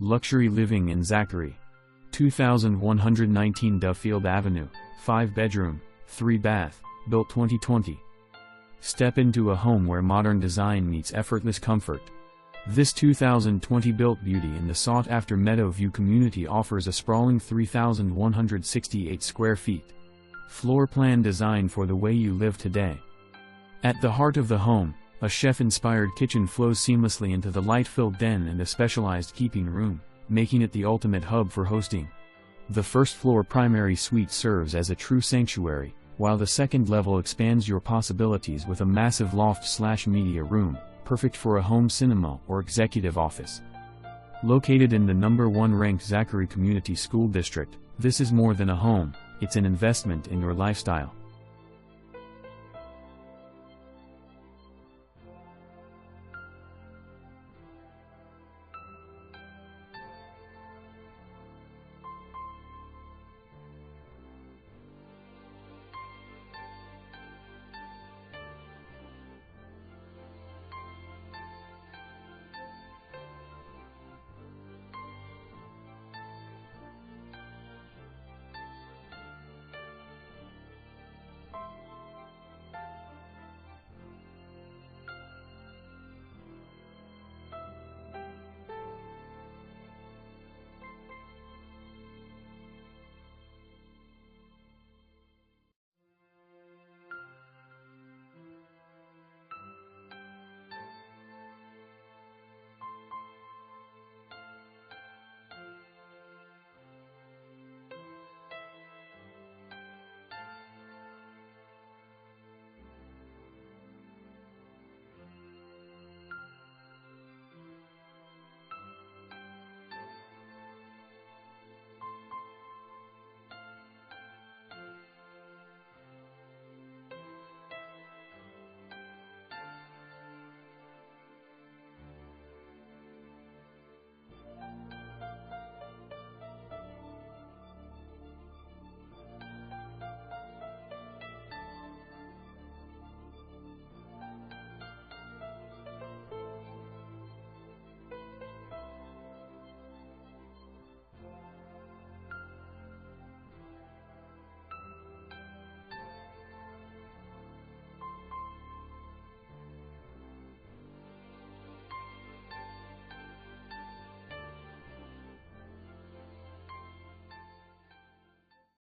Luxury living in Zachary. 2119 Dovefield Avenue, 5-bedroom, 3-bath, built 2020. Step into a home where modern design meets effortless comfort. This 2020 built beauty in the sought-after Meadow View community offers a sprawling 3,168 square feet. Floor plan designed for the way you live today. At the heart of the home, a chef-inspired kitchen flows seamlessly into the light-filled den and a specialized keeping room, making it the ultimate hub for hosting. The first-floor primary suite serves as a true sanctuary, while the second level expands your possibilities with a massive loft/media room, perfect for a home cinema or executive office. Located in the #1 ranked Zachary Community School District, this is more than a home, it's an investment in your lifestyle.